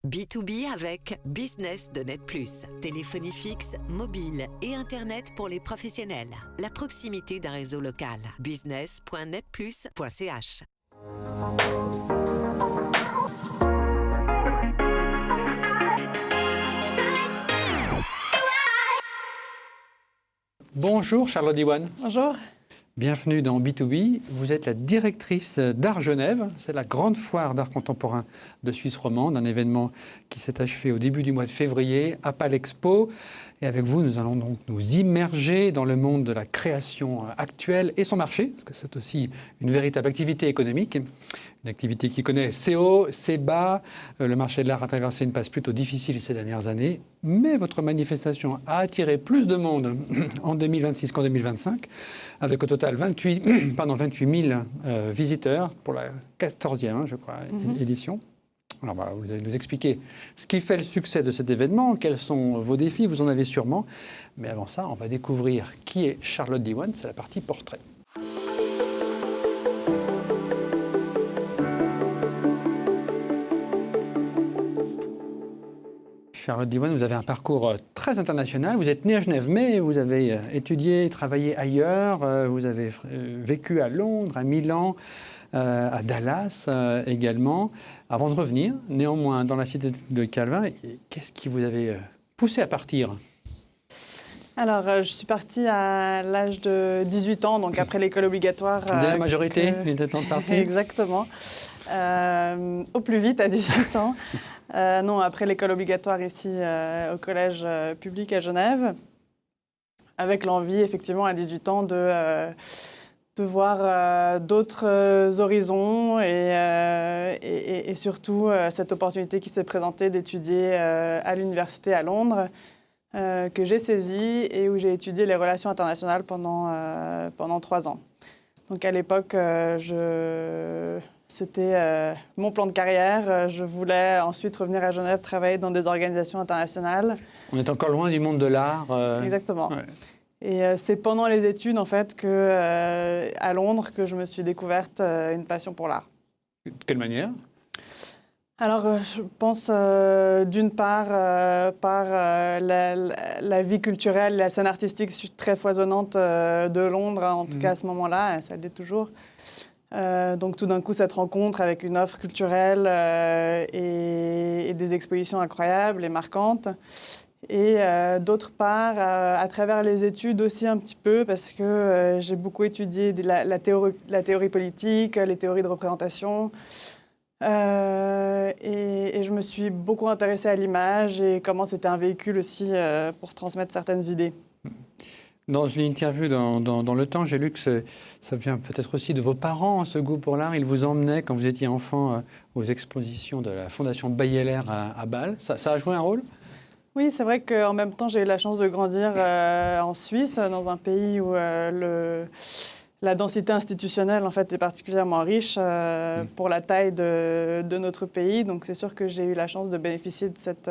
B2B avec Business de Net Plus. Téléphonie fixe, mobile et Internet pour les professionnels. La proximité d'un réseau local. business.netplus.ch. Bonjour Charlotte Diwan. Bonjour. Bienvenue dans B2B. Vous êtes la directrice d'Art Genève. C'est la grande foire d'art contemporain de Suisse romande, un événement qui s'est achevé au début du mois de février à Palexpo. Et avec vous, nous allons donc nous immerger dans le monde de la création actuelle et son marché, parce que c'est aussi une véritable activité économique, une activité qui connaît ses hauts, ses bas. Le marché de l'art a traversé une passe plutôt difficile ces dernières années, mais votre manifestation a attiré plus de monde en 2026 qu'en 2025, avec au total 28 000 visiteurs pour la 14e, je crois, édition. Alors voilà, vous allez nous expliquer ce qui fait le succès de cet événement, quels sont vos défis, vous en avez sûrement. Mais avant ça, on va découvrir qui est Charlotte Diwan, c'est la partie portrait. Charlotte Diwan, vous avez un parcours très international. Vous êtes née à Genève, mais vous avez étudié, travaillé ailleurs. Vous avez vécu à Londres, à Milan, à Dallas également, avant de revenir, néanmoins, dans la cité de Calvin. Qu'est-ce qui vous avait poussé à partir ? Alors, je suis partie à l'âge de 18 ans, donc après l'école obligatoire. Dès la majorité, il était temps de partir. Exactement. Au plus vite, à 18 ans. Non, après l'école obligatoire ici au collège public à Genève, avec l'envie, effectivement, à 18 ans, de voir d'autres horizons et surtout cette opportunité qui s'est présentée d'étudier à l'université à Londres, que j'ai saisie et où j'ai étudié les relations internationales pendant 3 ans. Donc à l'époque, c'était mon plan de carrière. Je voulais ensuite revenir à Genève, travailler dans des organisations internationales. On est encore loin du monde de l'art. Exactement. Ouais. Et c'est pendant les études, en fait, à Londres, que je me suis découverte une passion pour l'art. De quelle manière ? Alors, je pense d'une part par la vie culturelle, la scène artistique très foisonnante de Londres, en tout cas à ce moment-là, ça l'est toujours. Donc tout d'un coup, cette rencontre avec une offre culturelle et des expositions incroyables et marquantes. Et d'autre part, à travers les études aussi un petit peu, parce que j'ai beaucoup étudié la théorie politique, les théories de représentation. Et je me suis beaucoup intéressée à l'image et comment c'était un véhicule aussi pour transmettre certaines idées. Dans une interview dans Le Temps, j'ai lu que ça vient peut-être aussi de vos parents, ce goût pour l'art. Ils vous emmenaient, quand vous étiez enfant, aux expositions de la Fondation Bayeler à Bâle. Ça a joué un rôle ? Oui, c'est vrai qu'en même temps, j'ai eu la chance de grandir en Suisse, dans un pays où la densité institutionnelle en fait, est particulièrement riche pour la taille de notre pays. Donc c'est sûr que j'ai eu la chance de bénéficier de cet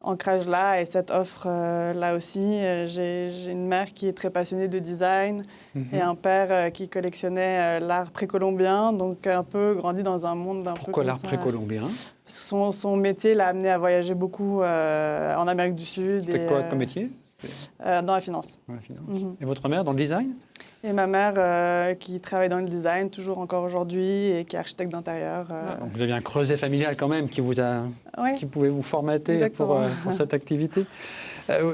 ancrage-là et cette offre-là aussi. J'ai une mère qui est très passionnée de design et un père qui collectionnait l'art précolombien, donc un peu grandi dans un monde un peu Pourquoi comme l'art ça. précolombien ? Parce que son métier l'a amené à voyager beaucoup en Amérique du Sud. C'était quoi comme métier ? Dans la finance. Dans la finance. Et votre mère, dans le design ? Et ma mère qui travaille dans le design, toujours encore aujourd'hui, et qui est architecte d'intérieur. Donc vous avez un creuset familial quand même qui pouvait vous formater pour cette activité.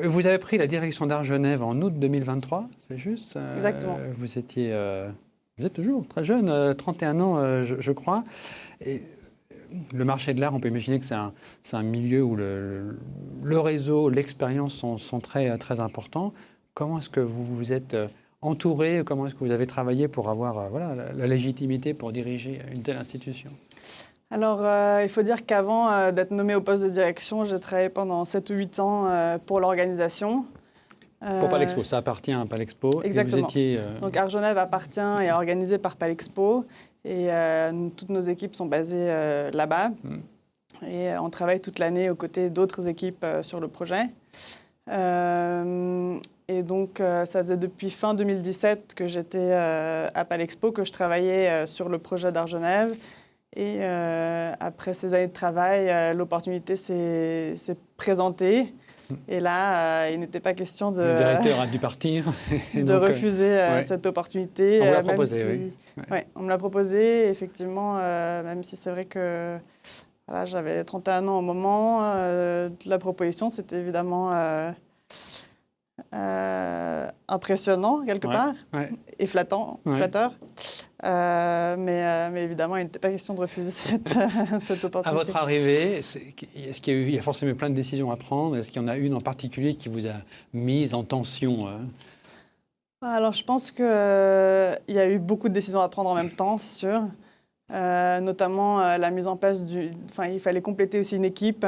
Vous avez pris la direction d'Art Genève en août 2023, c'est juste ? Exactement. Vous êtes toujours très jeune, 31 ans je crois. Et le marché de l'art, on peut imaginer que c'est un milieu où le réseau, l'expérience sont très, très importants. Comment est-ce que vous vous êtes entouré ? Comment est-ce que vous avez travaillé pour avoir la légitimité pour diriger une telle institution ? Alors, il faut dire qu'avant d'être nommée au poste de direction, j'ai travaillé pendant 7 ou 8 ans pour l'organisation. Pour Palexpo, ça appartient à Palexpo. Exactement. Et vous étiez, Donc Art Genève appartient et est organisé par Palexpo. Et toutes nos équipes sont basées là-bas. Et on travaille toute l'année aux côtés d'autres équipes sur le projet. Et donc, ça faisait depuis fin 2017 que j'étais à Palexpo, que je travaillais sur le projet d'Art Genève. Et après ces années de travail, l'opportunité s'est présentée. Et là, il n'était pas question Le directeur a dû partir. de refuser cette opportunité. On vous l'a proposé, oui. Ouais, on me l'a proposé, effectivement, même si c'est vrai que voilà, j'avais 31 ans au moment de la proposition. C'était évidemment impressionnant, quelque part, et flatteur. Mais évidemment, il n'était pas question de refuser cette opportunité. À votre arrivée, est-ce qu'il y a forcément plein de décisions à prendre? Est-ce qu'il y en a une en particulier qui vous a mise en tension? Alors, je pense qu'il y a eu beaucoup de décisions à prendre en même temps, c'est sûr. Notamment la mise en place il fallait compléter aussi une équipe.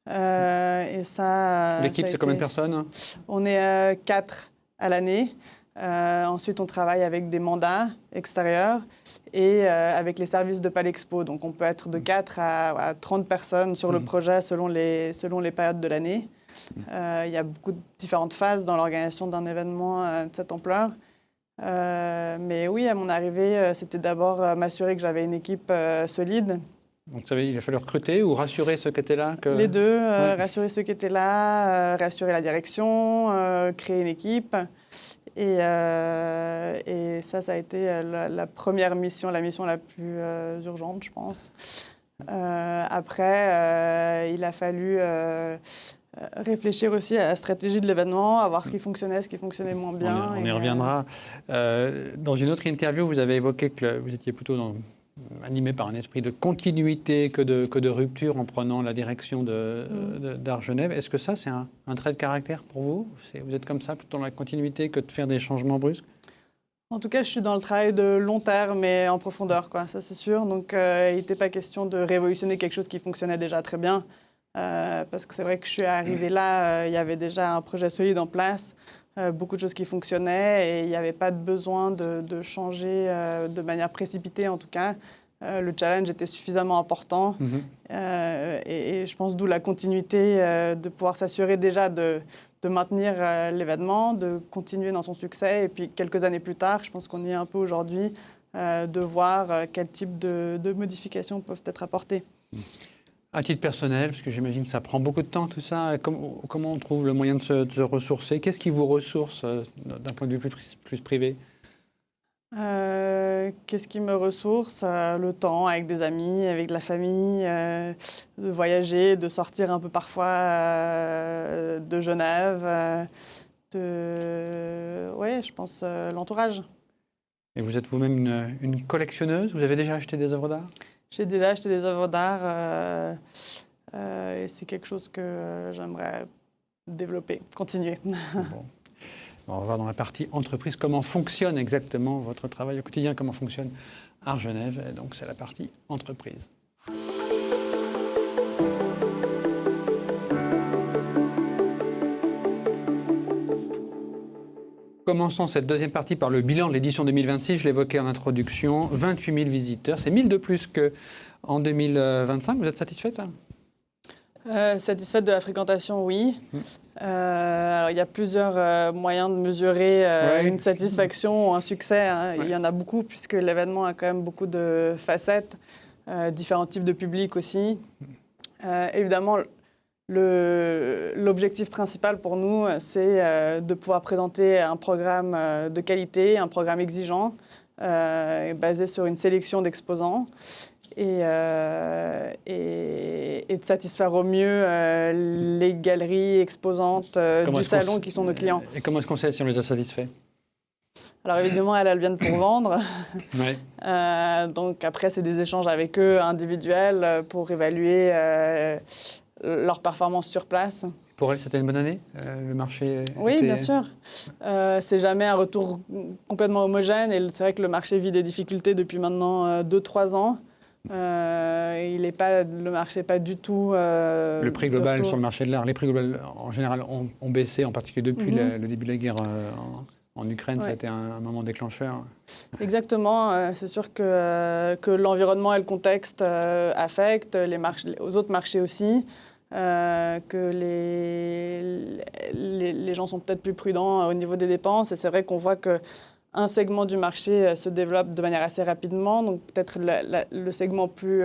Et ça, l'équipe, c'est combien de personnes? On est 4 à l'année. Ensuite, on travaille avec des mandats extérieurs et avec les services de Palexpo. Donc, on peut être de 4 à 30 personnes sur le projet selon les périodes de l'année. Il y a beaucoup de différentes phases dans l'organisation d'un événement de cette ampleur. Mais oui, à mon arrivée, c'était d'abord m'assurer que j'avais une équipe solide. Donc, il a fallu recruter ou rassurer ceux qui étaient là Les deux, rassurer ceux qui étaient là, rassurer la direction, créer une équipe. Et ça a été la première mission, la mission la plus urgente, je pense. Après, il a fallu réfléchir aussi à la stratégie de l'événement, à voir ce qui fonctionnait moins bien. On y reviendra. Dans une autre interview, vous avez évoqué que vous étiez plutôt animé par un esprit de continuité que de rupture en prenant la direction d'Art Genève. Est-ce que ça, c'est un trait de caractère pour vous? Vous êtes comme ça, plutôt dans la continuité que de faire des changements brusques? En tout cas, je suis dans le travail de long terme et en profondeur, ça c'est sûr. Donc, il n'était pas question de révolutionner quelque chose qui fonctionnait déjà très bien. Parce que c'est vrai que je suis arrivée là, il y avait déjà un projet solide en place, beaucoup de choses qui fonctionnaient et il n'y avait pas de besoin de changer de manière précipitée en tout cas. Le challenge était suffisamment important et je pense d'où la continuité de pouvoir s'assurer déjà de maintenir l'événement, de continuer dans son succès et puis quelques années plus tard, je pense qu'on y est un peu aujourd'hui, de voir quel type de modifications peuvent être apportées. À titre personnel, parce que j'imagine que ça prend beaucoup de temps tout ça, comment on trouve le moyen de se ressourcer? Qu'est-ce qui vous ressource d'un point de vue plus privé? Qu'est-ce qui me ressource? Le temps avec des amis, avec de la famille, de voyager, de sortir un peu parfois de Genève, je pense l'entourage. Et vous êtes vous-même une collectionneuse? Vous avez déjà acheté des œuvres d'art? J'ai déjà acheté des œuvres d'art et c'est quelque chose que j'aimerais développer, continuer. Bon. On va voir dans la partie entreprise comment fonctionne exactement votre travail au quotidien, comment fonctionne Art Genève. Et donc, c'est la partie entreprise. Commençons cette deuxième partie par le bilan de l'édition 2026. Je l'évoquais en introduction, 28 000 visiteurs. C'est 1000 de plus qu'en 2025. Vous êtes satisfaite? Satisfaite de la fréquentation, oui. Alors, il y a plusieurs moyens de mesurer une satisfaction ou un succès. Il y en a beaucoup puisque l'événement a quand même beaucoup de facettes, différents types de publics aussi. Évidemment, l'objectif principal pour nous, c'est de pouvoir présenter un programme de qualité, un programme exigeant, basé sur une sélection d'exposants et de satisfaire au mieux les galeries exposantes du salon qui sont nos clients. Et comment est-ce qu'on sait si on les a satisfaits? Alors évidemment, elles viennent pour vendre. Donc après, c'est des échanges avec eux individuels pour évaluer leur performance sur place. Pour elles, c'était une bonne année? Le marché Oui, bien sûr. C'est jamais un retour complètement homogène. Et c'est vrai que le marché vit des difficultés depuis maintenant 2-3 ans. Le marché n'est pas du tout... le prix global sur le marché de l'art, les prix globaux en général ont baissé, en particulier depuis le début de la guerre en Ukraine. Ça a été un moment déclencheur. Exactement. C'est sûr que l'environnement et le contexte affectent aux autres marchés aussi. Que les gens sont peut-être plus prudents au niveau des dépenses. Et c'est vrai qu'on voit qu'un un segment du marché se développe de manière assez rapidement, donc peut-être le segment plus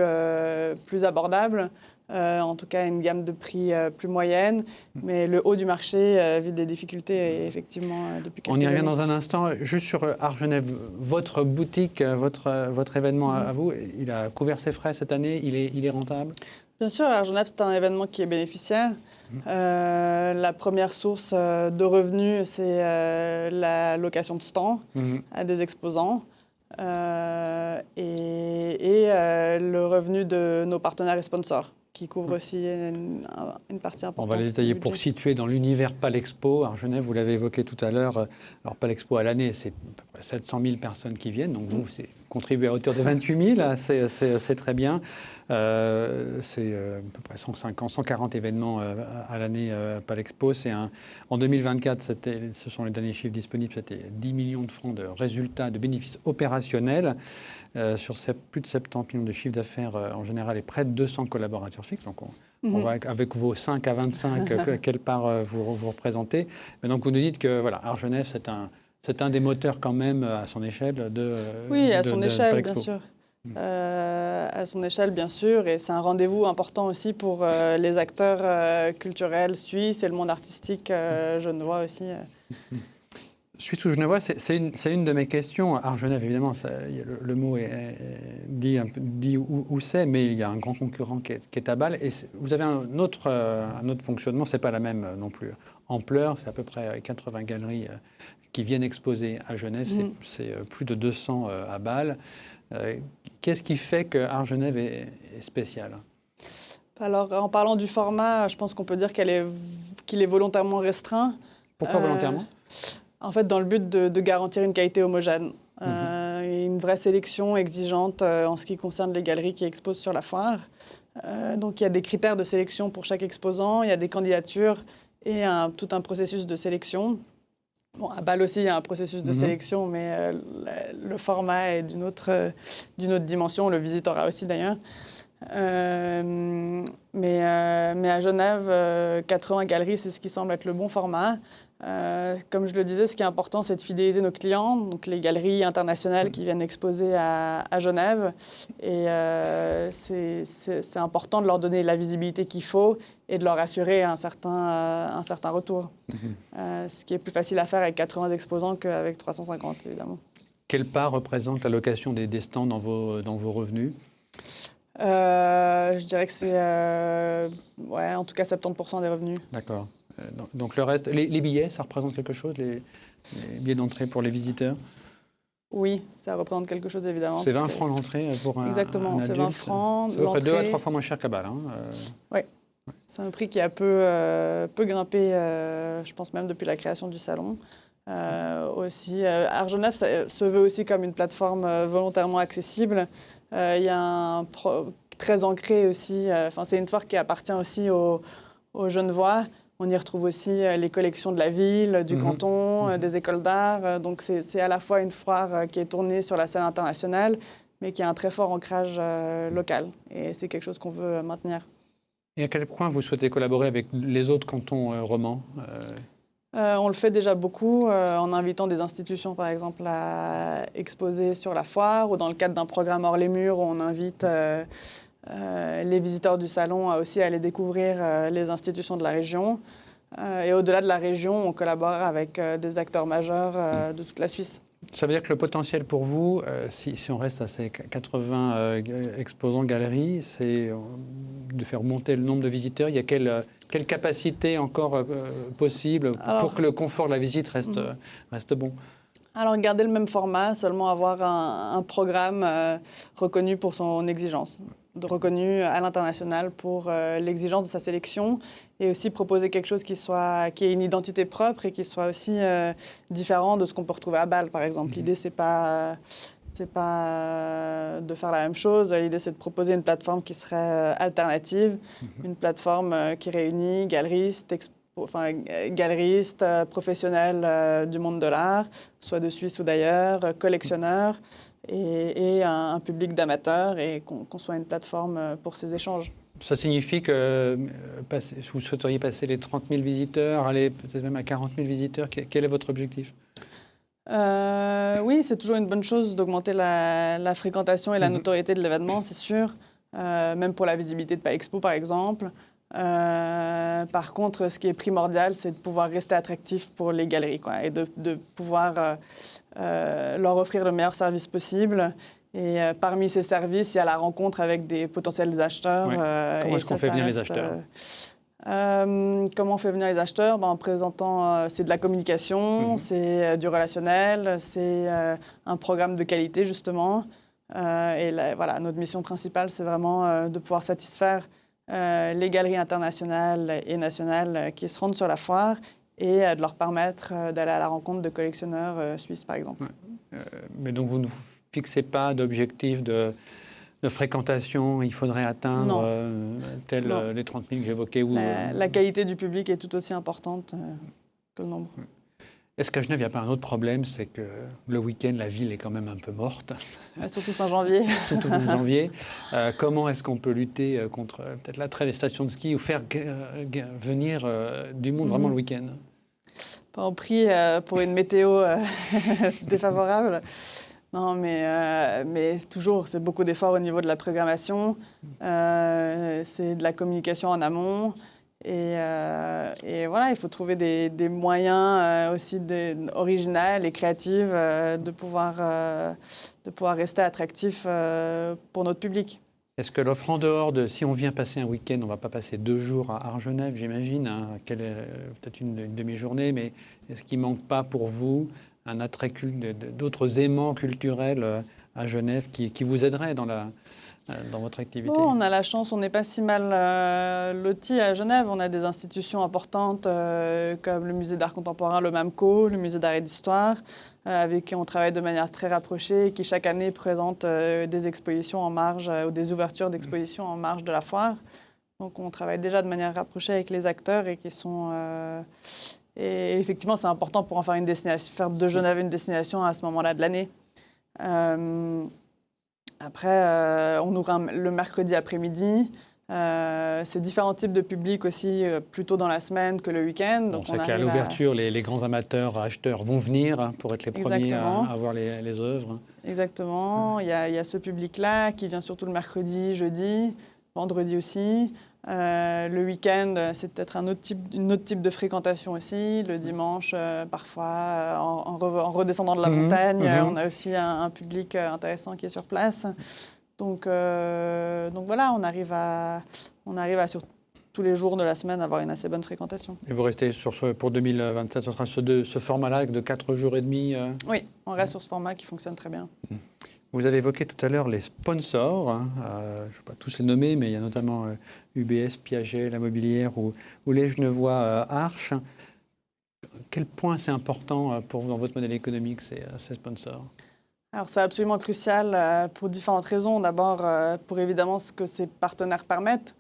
abordable, en tout cas une gamme de prix plus moyenne, mais le haut du marché vit des difficultés effectivement depuis quelques années. On y revient dans un instant. Juste sur Art Genève, votre boutique, votre événement à vous, il a couvert ses frais cette année, il est rentable? Bien sûr, Art Genève, c'est un événement qui est bénéficiaire. La première source de revenus, c'est la location de stands à des exposants et le revenu de nos partenaires et sponsors, qui couvrent aussi une partie importante. On va les détailler pour situer dans l'univers Palexpo. Art Genève, vous l'avez évoqué tout à l'heure. Alors Palexpo à l'année, c'est à peu près 700 000 personnes qui viennent. Donc vous, c'est contribué à hauteur de 28 000. C'est très bien. C'est à peu près 140 événements à l'année Palexpo. En 2024, ce sont les derniers chiffres disponibles, c'était 10 millions de francs de résultats, de bénéfices opérationnels. Sur plus de 70 millions de chiffre d'affaires en général et près de 200 collaborateurs fixes. Donc on va avec vos 5 à 25, quelle part vous représentez. Mais donc vous nous dites que voilà, Art Genève, c'est un des moteurs quand même à son échelle Oui, à son échelle, Palexpo. bien sûr. À son échelle, bien sûr. Et c'est un rendez-vous important aussi pour les acteurs culturels suisses et le monde artistique genevois aussi. Suisse ou genevois, c'est une de mes questions. Art Genève, évidemment, le mot dit où c'est, mais il y a un grand concurrent qui est à Bâle. Et vous avez un autre fonctionnement, ce n'est pas la même non plus ampleur. C'est à peu près 80 galeries qui viennent exposer à Genève. C'est plus de 200 à Bâle. Qu'est-ce qui fait que Art Genève est spécial? Alors, en parlant du format, je pense qu'on peut dire qu'il est volontairement restreint. Pourquoi volontairement? En fait, dans le but de garantir une qualité homogène, et une vraie sélection exigeante en ce qui concerne les galeries qui exposent sur la foire. Donc, il y a des critères de sélection pour chaque exposant, il y a des candidatures et tout un processus de sélection. Bon, à Bâle aussi, il y a un processus de sélection, mais le format est d'une autre dimension, le visitorat aussi d'ailleurs. Mais à Genève, 80 galeries, c'est ce qui semble être le bon format. Comme je le disais, ce qui est important, c'est de fidéliser nos clients, donc les galeries internationales qui viennent exposer à Genève. Et c'est important de leur donner la visibilité qu'il faut et de leur assurer un certain retour. Ce qui est plus facile à faire avec 80 exposants qu'avec 350, évidemment. Quelle part représente la location des stands dans vos revenus? Je dirais que c'est en tout cas 70% des revenus. D'accord. Donc le reste, les billets, ça représente quelque chose, les billets d'entrée pour les visiteurs? Oui, ça représente quelque chose évidemment. C'est 20 francs l'entrée pour un adulte? Exactement, c'est 20 francs. C'est à peu près 2 à 3 fois moins cher qu'à Bâle. Oui, c'est un prix qui a peu grimpé, je pense même depuis la création du salon. Aussi, Art Genève se veut aussi comme une plateforme volontairement accessible. Il y a très ancré aussi, c'est une foire qui appartient aussi aux Genevois. On y retrouve aussi les collections de la ville, du canton, des écoles d'art. Donc c'est à la fois une foire qui est tournée sur la scène internationale, mais qui a un très fort ancrage local. Et c'est quelque chose qu'on veut maintenir. Et à quel point vous souhaitez collaborer avec les autres cantons romans? On le fait déjà beaucoup en invitant des institutions, par exemple, à exposer sur la foire ou dans le cadre d'un programme hors les murs où on invite les visiteurs du salon aussi à aller découvrir les institutions de la région. Et au-delà de la région, on collabore avec des acteurs majeurs de toute la Suisse. Ça veut dire que le potentiel pour vous, si on reste à ces 80 exposants galeries, c'est de faire monter le nombre de visiteurs. Il y a quelle capacité encore possible pour que le confort de la visite reste bon? Alors, garder le même format, seulement avoir un programme reconnu pour son exigence, reconnu à l'international pour l'exigence de sa sélection, et aussi proposer quelque chose qui ait une identité propre et qui soit aussi différent de ce qu'on peut retrouver à Bâle, par exemple. L'idée, c'est pas de faire la même chose. L'idée, c'est de proposer une plateforme qui serait alternative, une plateforme qui réunit galeristes, professionnels du monde de l'art, soit de Suisse ou d'ailleurs, collectionneurs, et un public d'amateurs, et qu'on soit une plateforme pour ces échanges. Ça signifie que vous souhaiteriez passer les 30 000 visiteurs, aller peut-être même à 40 000 visiteurs. Quel est votre objectif? Oui, c'est toujours une bonne chose d'augmenter la fréquentation et la notoriété de l'événement, c'est sûr. Même pour la visibilité de Palexpo, par exemple. Par contre, ce qui est primordial, c'est de pouvoir rester attractif pour les galeries, quoi, et de pouvoir leur offrir le meilleur service possible. Et parmi ces services, il y a la rencontre avec des potentiels acheteurs. Ouais. Comment est-ce qu'on fait venir les acheteurs? Comment on fait venir les acheteurs? En présentant, c'est de la communication, c'est du relationnel, c'est un programme de qualité, justement. Et voilà, notre mission principale, c'est vraiment de pouvoir satisfaire les galeries internationales et nationales qui se rendent sur la foire et de leur permettre d'aller à la rencontre de collectionneurs suisses, par exemple. Ouais. Mais donc, vous ne fixez pas d'objectif de fréquentation, il faudrait atteindre les 30 000 que j'évoquais? La qualité du public est tout aussi importante que le nombre. Est-ce qu'à Genève, il n'y a pas un autre problème? C'est que le week-end, la ville est quand même un peu morte. Surtout fin janvier. Surtout fin janvier. Comment est-ce qu'on peut lutter contre peut-être l'attrait des stations de ski ou faire venir du monde vraiment le week-end? Pas en prix pour une météo défavorable. Non, mais toujours, c'est beaucoup d'efforts au niveau de la programmation. C'est de la communication en amont. Et voilà, il faut trouver des moyens aussi originaux et créatifs de pouvoir rester attractif pour notre public. Est-ce que l'offre en dehors de, si on vient passer un week-end, on ne va pas passer 2 jours à Argenève, j'imagine, hein, peut-être une demi-journée, mais est-ce qu'il ne manque pas pour vous un attrait d'autres aimants culturels à Genève qui vous aideraient dans votre activité? Bon, on a la chance, on n'est pas si mal lotis à Genève. On a des institutions importantes comme le musée d'art contemporain, le MAMCO, le musée d'art et d'histoire, avec qui on travaille de manière très rapprochée et qui chaque année présentent des expositions en marge ou des ouvertures d'expositions en marge de la foire. Donc on travaille déjà de manière rapprochée avec les acteurs et qui sont... Et effectivement, c'est important pour en faire une destination, faire de Genève une destination à ce moment-là de l'année. Après, on ouvre le mercredi après-midi. C'est différents types de publics aussi, plutôt dans la semaine que le week-end. Donc, c'est qu'à l'ouverture, les grands amateurs, acheteurs vont venir pour être les premiers à voir les œuvres. Exactement. Il y a ce public-là qui vient surtout le mercredi, jeudi, vendredi aussi. Le week-end, c'est peut-être un autre type de fréquentation aussi. Le dimanche, parfois, en redescendant de la montagne, on a aussi un public intéressant qui est sur place. Donc voilà, on arrive à sur tous les jours de la semaine avoir une assez bonne fréquentation. Et vous restez pour 2027, ce sera ce format-là de 4 jours et demi? Oui, on reste sur ce format qui fonctionne très bien. Vous avez évoqué tout à l'heure les sponsors, hein, je ne vais pas tous les nommer, mais il y a notamment UBS, Piaget, La Mobilière ou les Genevois Arches. Quel point c'est important pour vous dans votre modèle économique, ces sponsors? Alors c'est absolument crucial pour différentes raisons. D'abord, pour évidemment ce que ces partenaires permettent.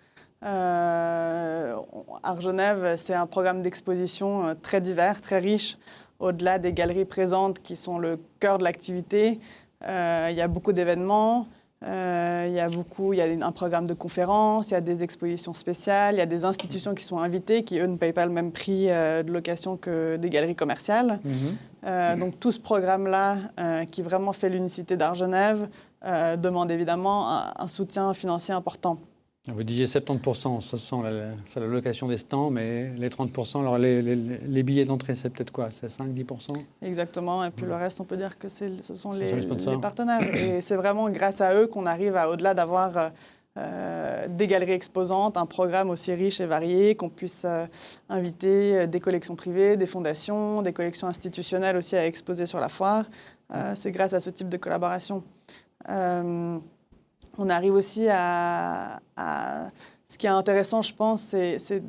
Argenève, c'est un programme d'exposition très divers, très riche, au-delà des galeries présentes qui sont le cœur de l'activité. Il y a beaucoup d'événements, il y a un programme de conférences, il y a des expositions spéciales, il y a des institutions qui sont invitées qui, eux, ne payent pas le même prix de location que des galeries commerciales. Donc tout ce programme-là, qui vraiment fait l'unicité d'Argenève, demande évidemment un soutien financier important. Vous disiez 70%, c'est la location des stands, mais les 30%, alors les billets d'entrée, c'est peut-être quoi? C'est 5-10%? Exactement, et puis le reste, on peut dire que ce sont les partenaires. Et c'est vraiment grâce à eux qu'on arrive au-delà d'avoir des galeries exposantes, un programme aussi riche et varié, qu'on puisse inviter des collections privées, des fondations, des collections institutionnelles aussi à exposer sur la foire. C'est grâce à ce type de collaboration. On arrive aussi à... Ce qui est intéressant, je pense, c'est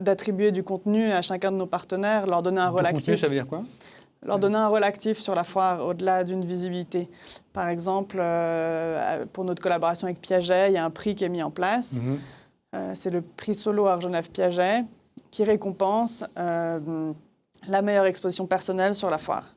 d'attribuer du contenu à chacun de nos partenaires, leur donner un rôle actif. Contenu, ça veut dire quoi? Leur donner un rôle actif sur la foire, au-delà d'une visibilité. Par exemple, pour notre collaboration avec Piaget, il y a un prix qui est mis en place. C'est le prix Solo Argenève Piaget, qui récompense la meilleure exposition personnelle sur la foire,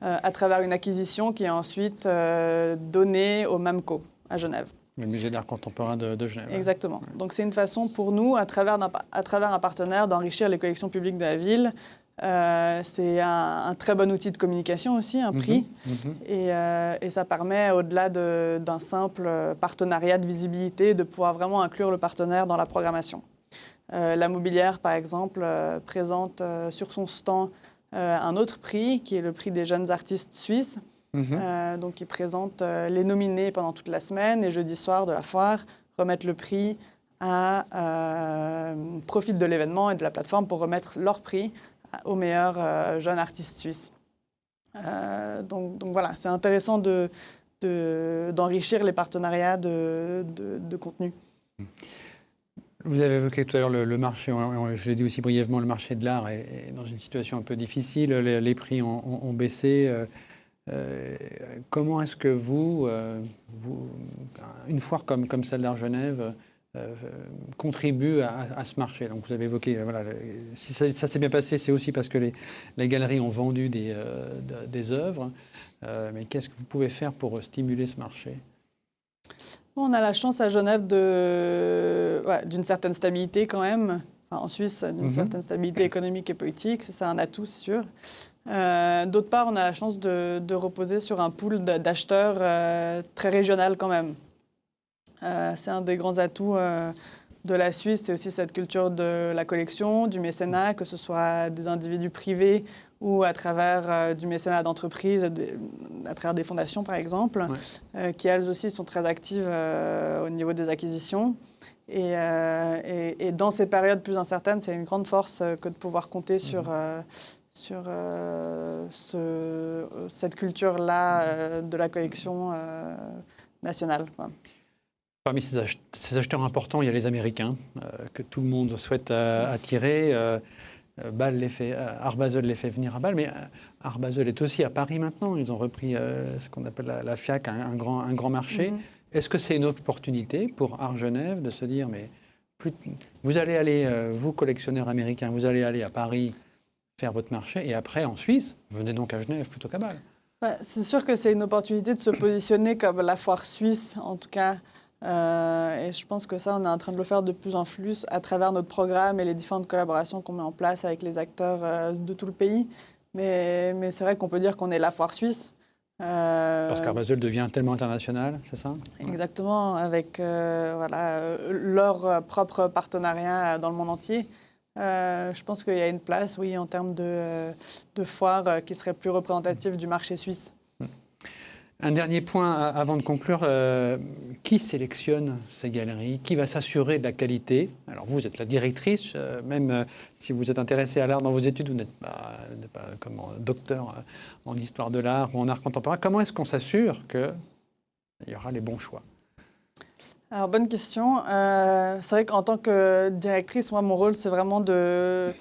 à travers une acquisition qui est ensuite donnée au MAMCO à Genève. Le musée d'art contemporain de Genève. Exactement. Donc c'est une façon pour nous, à travers un partenaire, d'enrichir les collections publiques de la ville C'est un très bon outil de communication aussi, un prix. Et ça permet, au-delà d'un simple partenariat de visibilité, de pouvoir vraiment inclure le partenaire dans la programmation. La Mobilière, par exemple, présente sur son stand un autre prix, qui est le prix des jeunes artistes suisses. Donc, ils présentent les nominés pendant toute la semaine et jeudi soir de la foire, remettent le prix profitent de l'événement et de la plateforme pour remettre leur prix aux meilleurs jeunes artistes suisses. Donc voilà, c'est intéressant d'enrichir les partenariats de contenu. Vous avez évoqué tout à l'heure le marché, je l'ai dit aussi brièvement, le marché de l'art est dans une situation un peu difficile, les prix ont baissé. Comment est-ce que vous, une foire comme celle d'Art Genève, contribue à ce marché? Donc vous avez évoqué, voilà, si ça s'est bien passé, c'est aussi parce que les galeries ont vendu des œuvres. Mais qu'est-ce que vous pouvez faire pour stimuler ce marché? On a la chance à Genève d'une certaine stabilité quand même. Enfin, en Suisse, d'une certaine stabilité économique et politique. C'est un atout, c'est sûr. D'autre part, on a la chance de reposer sur un pool d'acheteurs très régional quand même. C'est un des grands atouts de la Suisse. C'est aussi cette culture de la collection, du mécénat, que ce soit des individus privés ou à travers du mécénat d'entreprise, à travers des fondations par exemple, qui elles aussi sont très actives au niveau des acquisitions. Et dans ces périodes plus incertaines, c'est une grande force que de pouvoir compter sur cette culture-là de la collection nationale. Parmi ces acheteurs importants, il y a les Américains que tout le monde souhaite attirer. Art Basel les fait venir à Bâle, mais Art Basel est aussi à Paris maintenant. Ils ont repris ce qu'on appelle la FIAC, un grand marché. Est-ce que c'est une opportunité pour Art Genève de se dire, mais vous allez aller, vous collectionneurs américains, vous allez aller à Paris faire votre marché, et après en Suisse, venez donc à Genève plutôt qu'à Bâle? C'est sûr que c'est une opportunité de se positionner comme la foire suisse, en tout cas. Et je pense que ça, on est en train de le faire de plus en plus à travers notre programme et les différentes collaborations qu'on met en place avec les acteurs de tout le pays. Mais c'est vrai qu'on peut dire qu'on est la foire suisse. Parce qu'Art Basel devient tellement international, c'est ça? Exactement, avec leur propre partenariat dans le monde entier. Je pense qu'il y a une place, oui, en termes de foire qui serait plus représentative du marché suisse. Un dernier point avant de conclure. Qui sélectionne ces galeries? Qui va s'assurer de la qualité? Alors vous êtes la directrice, même si vous êtes intéressé à l'art dans vos études, vous n'êtes pas comme docteur en histoire de l'art ou en art contemporain. Comment est-ce qu'on s'assure qu'il y aura les bons choix? Alors, bonne question. C'est vrai qu'en tant que directrice, moi, mon rôle, c'est vraiment de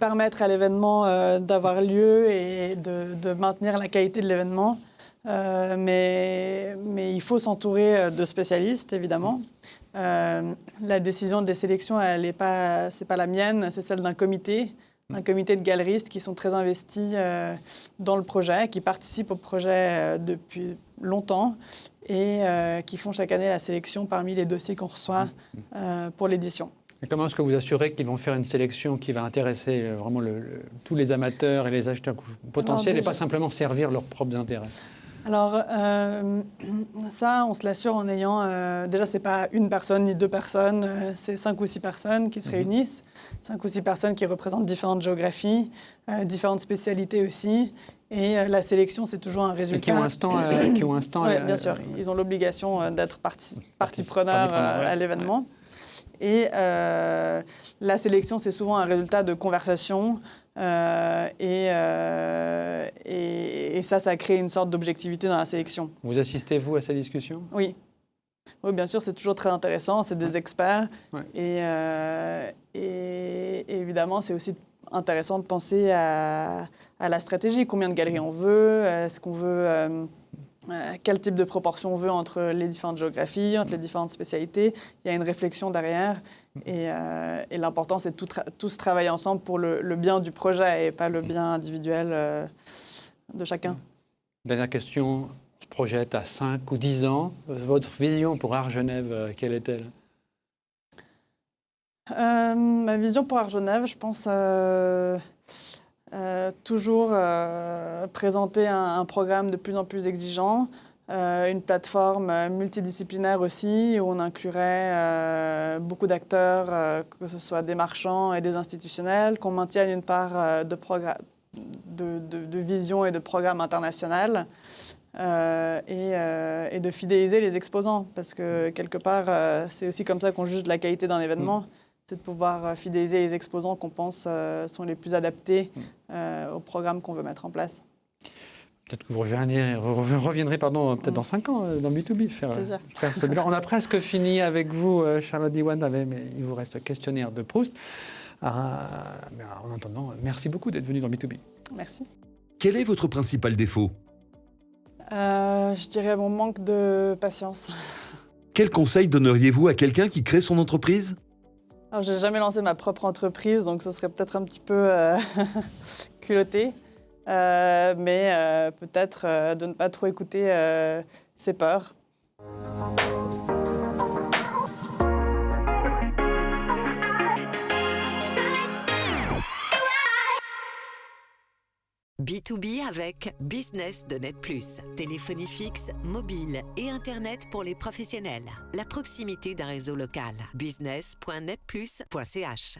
permettre à l'événement d'avoir lieu et de maintenir la qualité de l'événement. Mais il faut s'entourer de spécialistes, évidemment. La décision des sélections, c'est pas la mienne, c'est celle d'un comité de galeristes qui sont très investis dans le projet, qui participent au projet depuis longtemps et qui font chaque année la sélection parmi les dossiers qu'on reçoit pour l'édition. Et comment est-ce que vous assurez qu'ils vont faire une sélection qui va intéresser vraiment tous les amateurs et les acheteurs potentiels et pas simplement servir leurs propres intérêts? Alors, ça, on se l'assure en ayant... déjà, ce n'est pas une personne ni deux personnes, c'est 5 ou 6 personnes qui se réunissent. 5 ou 6 personnes qui représentent différentes géographies, différentes spécialités aussi. Et la sélection, c'est toujours un résultat... Et qui ont un stand. Oui, bien sûr. Ils ont l'obligation d'être partie preneur à l'événement. Et la sélection, c'est souvent un résultat de conversation. Et ça crée une sorte d'objectivité dans la sélection. Vous assistez, vous, à ces discussions? Oui. Oui, bien sûr, c'est toujours très intéressant. C'est des experts. Et évidemment, c'est aussi intéressant de penser à la stratégie. Combien de galeries on veut? Est-ce qu'on veut... quel type de proportion on veut entre les différentes géographies, entre les différentes spécialités? Il y a une réflexion derrière. Et l'important, c'est de tous travailler ensemble pour le bien du projet et pas le bien individuel de chacun. Dernière question, se projette à 5 ou 10 ans. Votre vision pour Art Genève, quelle est-elle? Ma vision pour Art Genève, je pense toujours présenter un programme de plus en plus exigeant, une plateforme multidisciplinaire aussi, où on inclurait beaucoup d'acteurs, que ce soit des marchands et des institutionnels, qu'on maintienne une part de vision et de programme international, et de fidéliser les exposants, parce que quelque part, c'est aussi comme ça qu'on juge la qualité d'un événement. C'est de pouvoir fidéliser les exposants qu'on pense sont les plus adaptés au programme qu'on veut mettre en place. Peut-être que vous reviendrez peut-être dans 5 ans dans B2B faire ce bilan. On a presque fini avec vous, Charlotte Diwan, mais il vous reste questionnaire de Proust. Mais en attendant, merci beaucoup d'être venu dans B2B. Merci. Quel est votre principal défaut ? Je dirais mon manque de patience. Quel conseil donneriez-vous à quelqu'un qui crée son entreprise ? Alors, j'ai jamais lancé ma propre entreprise, donc ce serait peut-être un petit peu culotté. Mais peut-être de ne pas trop écouter ses peurs. B2B avec Business de Net Plus. Téléphonie fixe, mobile et Internet pour les professionnels. La proximité d'un réseau local. business.netplus.ch